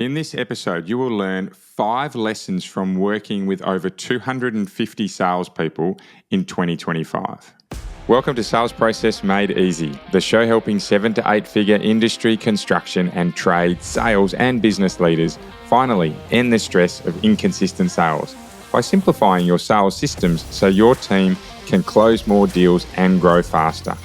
In this episode, you will learn 5 lessons from working with over 250 salespeople in 2025. Welcome to Sales Process Made Easy, the show helping 7 to 8 figure industry, construction and trade, sales and business leaders finally end the stress of inconsistent sales by simplifying your sales systems so your team can close more deals and grow faster.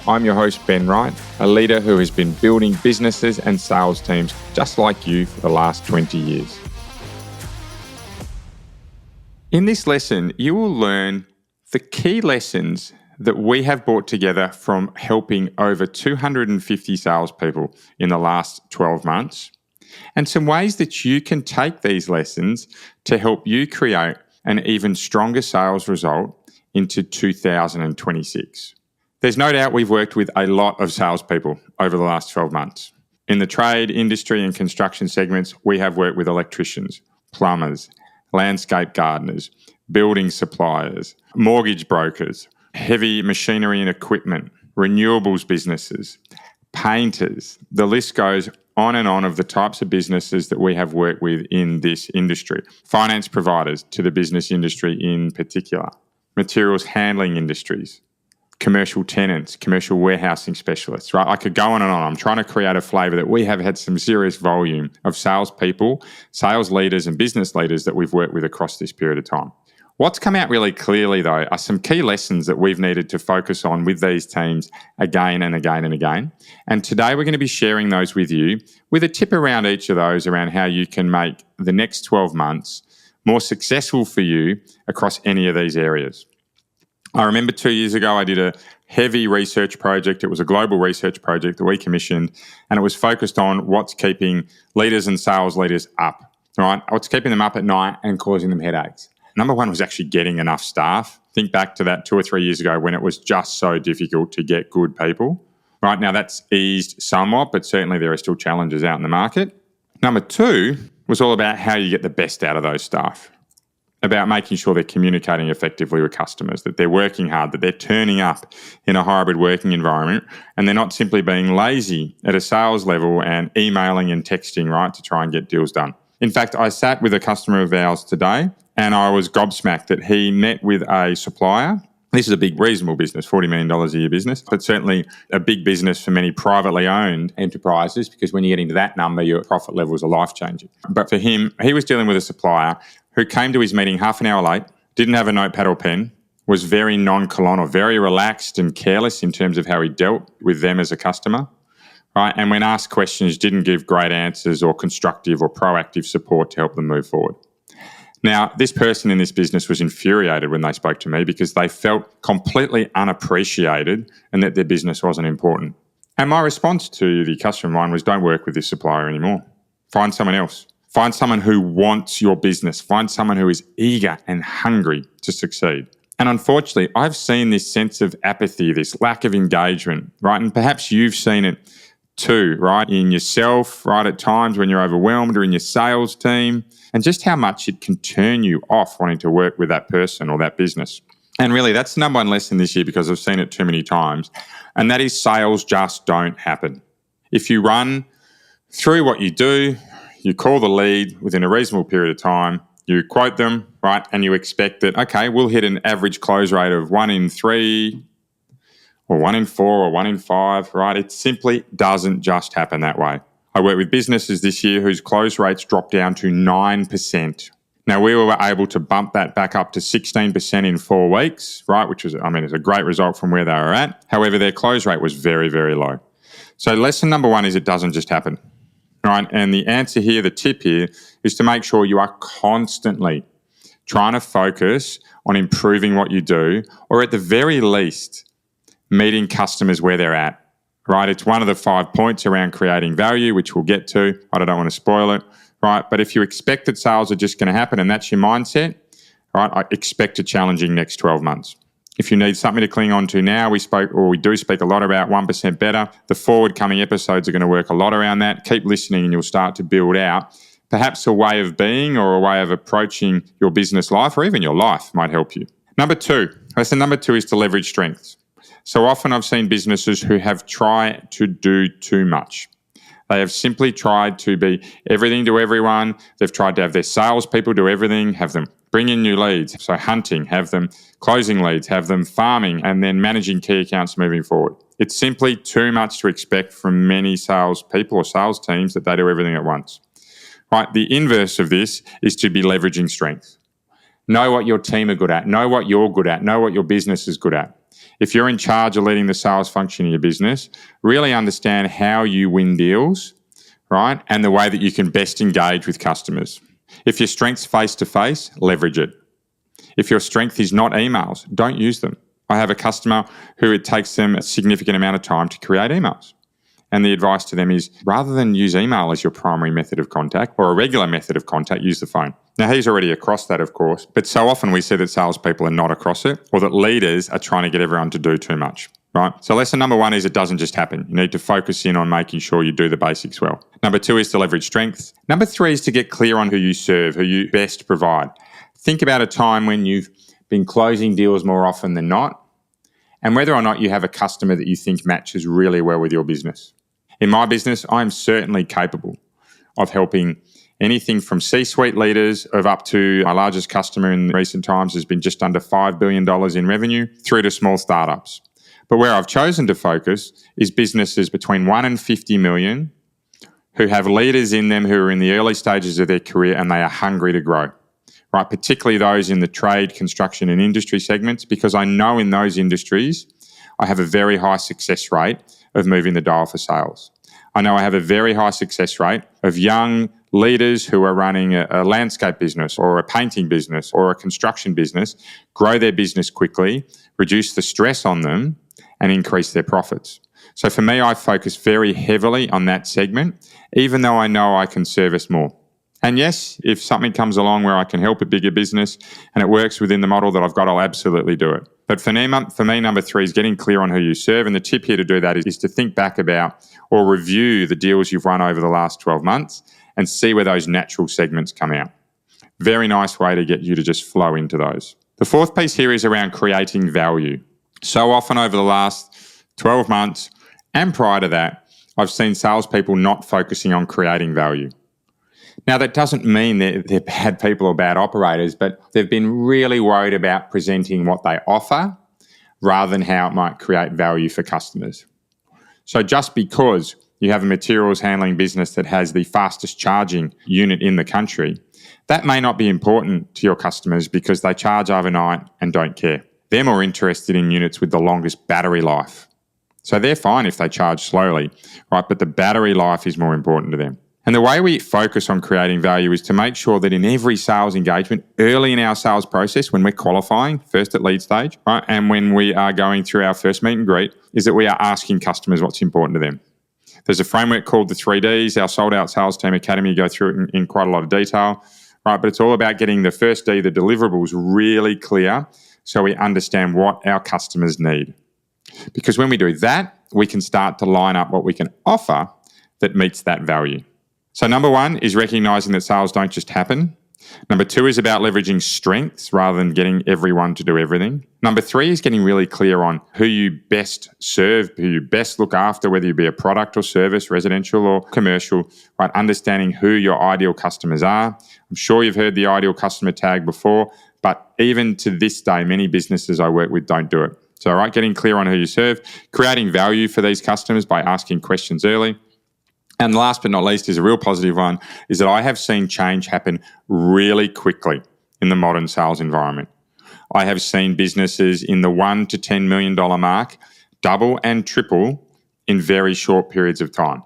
I'm your host, Ben Wright, a leader who has been building businesses and sales teams just like you for the last 20 years. In this lesson, you will learn the key lessons that we have brought together from helping over 250 salespeople in the last 12 months, and some ways that you can take these lessons to help you create an even stronger sales result into 2026. There's no doubt we've worked with a lot of salespeople over the last 12 months. In the trade, industry and construction segments, we have worked with electricians, plumbers, landscape gardeners, building suppliers, mortgage brokers, heavy machinery and equipment, renewables businesses, painters. The list goes on and on of the types of businesses that we have worked with in this industry. Finance providers to the business industry in particular, materials handling industries, commercial tenants, commercial warehousing specialists, right? I could go on and on. I'm trying to create a flavour that we have had some serious volume of salespeople, sales leaders and business leaders that we've worked with across this period of time. What's come out really clearly, though, are some key lessons that we've needed to focus on with these teams again and again and again. And today we're going to be sharing those with you with a tip around each of those around how you can make the next 12 months more successful for you across any of these areas. I remember 2 years ago, I did a heavy research project. It was a global research project that we commissioned, and it was focused on what's keeping leaders and sales leaders up, right? What's keeping them up at night and causing them headaches. Number one was actually getting enough staff. Think back to that 2 or 3 years ago when it was just so difficult to get good people. Right now, that's eased somewhat, but certainly there are still challenges out in the market. Number 2 was all about how you get the best out of those staff. About making sure they're communicating effectively with customers, that they're working hard, that they're turning up in a hybrid working environment, and they're not simply being lazy at a sales level and emailing and texting, right, to try and get deals done. In fact, I sat with a customer of ours today and I was gobsmacked that he met with a supplier. This is a big, reasonable business, $40 million a year business, but certainly a big business for many privately owned enterprises, because when you get into that number, your profit levels are life-changing. But for him, he was dealing with a supplier who came to his meeting half an hour late, didn't have a notepad or pen, was very nonchalant or very relaxed and careless in terms of how he dealt with them as a customer, right? And when asked questions, didn't give great answers or constructive or proactive support to help them move forward. Now, this person in this business was infuriated when they spoke to me because they felt completely unappreciated and that their business wasn't important. And my response to the customer of mine was, don't work with this supplier anymore. Find someone else. Find someone who wants your business. Find someone who is eager and hungry to succeed. And unfortunately, I've seen this sense of apathy, this lack of engagement, right? And perhaps you've seen it too, right? In yourself, right? At times when you're overwhelmed, or in your sales team, and just how much it can turn you off wanting to work with that person or that business. And really, that's the number one lesson this year, because I've seen it too many times. And that is, sales just don't happen. If you run through what you do, you call the lead within a reasonable period of time, you quote them, right? And you expect that, okay, we'll hit an average close rate of 1 in 3 or 1 in 4 or 1 in 5, right? It simply doesn't just happen that way. I work with businesses this year whose close rates dropped down to 9%. Now, we were able to bump that back up to 16% in 4 weeks, right? Which was, it's a great result from where they were at. However, their close rate was very, very low. So lesson number 1 is it doesn't just happen. Right, and the answer here, the tip here, is to make sure you are constantly trying to focus on improving what you do, or at the very least, meeting customers where they're at. Right, it's one of the 5 points around creating value, which we'll get to. I don't want to spoil it. Right, but if you expect that sales are just going to happen and that's your mindset, right, I expect a challenging next 12 months. If you need something to cling on to now, we do speak a lot about 1% better. The forward coming episodes are going to work a lot around that. Keep listening and you'll start to build out perhaps a way of being or a way of approaching your business life, or even your life might help you. Number 2, lesson number 2 is to leverage strengths. So often I've seen businesses who have tried to do too much. They have simply tried to be everything to everyone. They've tried to have their salespeople do everything, have them bring in new leads. So hunting, have them closing leads, have them farming, and then managing key accounts moving forward. It's simply too much to expect from many salespeople or sales teams that they do everything at once. Right? The inverse of this is to be leveraging strengths. Know what your team are good at. Know what you're good at. Know what your business is good at. If you're in charge of leading the sales function in your business, really understand how you win deals, right? And the way that you can best engage with customers. If your strength's face-to-face, leverage it. If your strength is not emails, don't use them. I have a customer who it takes them a significant amount of time to create emails. And the advice to them is, rather than use email as your primary method of contact or a regular method of contact, use the phone. Now, he's already across that, of course, but so often we see that salespeople are not across it, or that leaders are trying to get everyone to do too much, right? So lesson number 1 is it doesn't just happen. You need to focus in on making sure you do the basics well. Number 2 is to leverage strengths. Number 3 is to get clear on who you serve, who you best provide. Think about a time when you've been closing deals more often than not, and whether or not you have a customer that you think matches really well with your business. In my business, I'm certainly capable of helping anything from C-suite leaders of up to my largest customer in recent times has been just under $5 billion in revenue through to small startups. But where I've chosen to focus is businesses between 1 and 50 million who have leaders in them who are in the early stages of their career and they are hungry to grow. Right, particularly those in the trade, construction and industry segments, because I know in those industries I have a very high success rate of moving the dial for sales. I know I have a very high success rate of young leaders who are running a landscape business or a painting business or a construction business, grow their business quickly, reduce the stress on them and increase their profits. So for me, I focus very heavily on that segment, even though I know I can service more. And yes, if something comes along where I can help a bigger business and it works within the model that I've got, I'll absolutely do it. But for me, number 3 is getting clear on who you serve. And the tip here to do that is to think back about or review the deals you've run over the last 12 months and see where those natural segments come out. Very nice way to get you to just flow into those. The 4th piece here is around creating value. So often over the last 12 months and prior to that, I've seen salespeople not focusing on creating value. Now, that doesn't mean they're bad people or bad operators, but they've been really worried about presenting what they offer rather than how it might create value for customers. So just because you have a materials handling business that has the fastest charging unit in the country, that may not be important to your customers because they charge overnight and don't care. They're more interested in units with the longest battery life. So they're fine if they charge slowly, right? But the battery life is more important to them. And the way we focus on creating value is to make sure that in every sales engagement, early in our sales process, when we're qualifying, first at lead stage, right, and when we are going through our first meet and greet, is that we are asking customers what's important to them. There's a framework called the 3Ds. Our Sold Out Sales Team Academy go through it in quite a lot of detail, right? But it's all about getting the first D, the deliverables, really clear so we understand what our customers need. Because when we do that, we can start to line up what we can offer that meets that value. So number 1 is recognizing that sales don't just happen. Number 2 is about leveraging strengths rather than getting everyone to do everything. Number 3 is getting really clear on who you best serve, who you best look after, whether you be a product or service, residential or commercial, right? Understanding who your ideal customers are. I'm sure you've heard the ideal customer tag before, but even to this day, many businesses I work with don't do it. So, right, getting clear on who you serve, creating value for these customers by asking questions early. And last but not least is a real positive one, is that I have seen change happen really quickly in the modern sales environment. I have seen businesses in the $1 to $10 million mark double and triple in very short periods of time.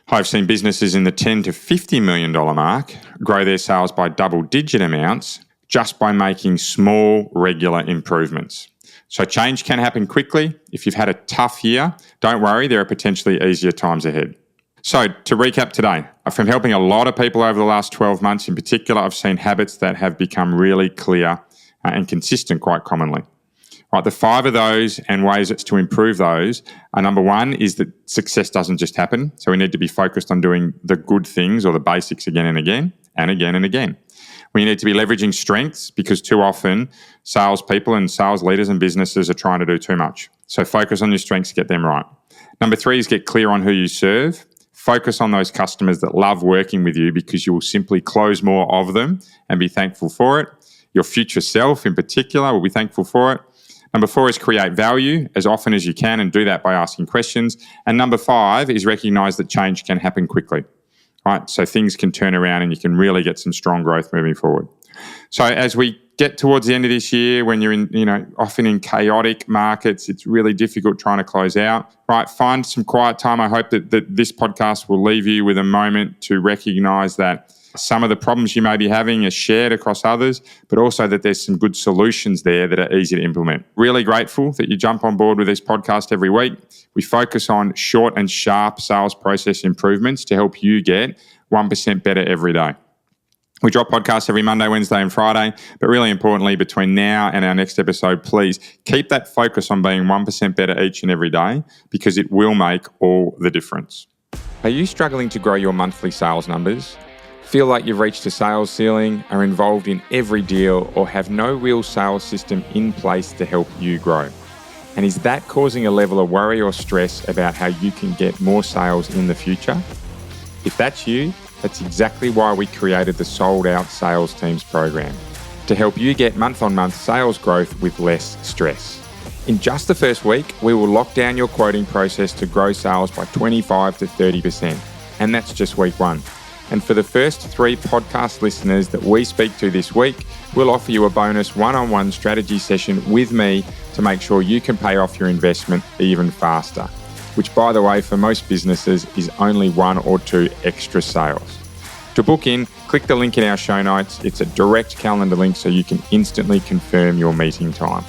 I've seen businesses in the $10 to $50 million mark grow their sales by double-digit amounts just by making small, regular improvements. So change can happen quickly. If you've had a tough year, don't worry, there are potentially easier times ahead. So to recap today, from helping a lot of people over the last 12 months in particular, I've seen habits that have become really clear and consistent quite commonly. Right, the 5 of those and ways to improve those are, number 1 is that success doesn't just happen. So we need to be focused on doing the good things or the basics again and again and again and again. We need to be leveraging strengths because too often salespeople and sales leaders and businesses are trying to do too much. So focus on your strengths, get them right. Number 3 is get clear on who you serve. Focus on those customers that love working with you because you will simply close more of them and be thankful for it. Your future self in particular will be thankful for it. Number 4 is create value as often as you can and do that by asking questions. And number 5 is recognize that change can happen quickly. Right? So things can turn around and you can really get some strong growth moving forward. So as we get towards the end of this year, when you're often in chaotic markets, it's really difficult trying to close out. Right? Find some quiet time. I hope that this podcast will leave you with a moment to recognize that some of the problems you may be having are shared across others, but also that there's some good solutions there that are easy to implement. Really grateful that you jump on board with this podcast every week. We focus on short and sharp sales process improvements to help you get 1% better every day. We drop podcasts every Monday, Wednesday, and Friday, but really importantly, between now and our next episode, please keep that focus on being 1% better each and every day because it will make all the difference. Are you struggling to grow your monthly sales numbers? Feel like you've reached a sales ceiling, are involved in every deal, or have no real sales system in place to help you grow? And is that causing a level of worry or stress about how you can get more sales in the future? If that's you, that's exactly why we created the Sold Out Sales Teams program, to help you get month-on-month sales growth with less stress. In just the first week, we will lock down your quoting process to grow sales by 25 to 30%. And that's just week 1. And for the first 3 podcast listeners that we speak to this week, we'll offer you a bonus one-on-one strategy session with me to make sure you can pay off your investment even faster, which, by the way, for most businesses is only 1 or 2 extra sales. To book in, click the link in our show notes. It's a direct calendar link so you can instantly confirm your meeting time.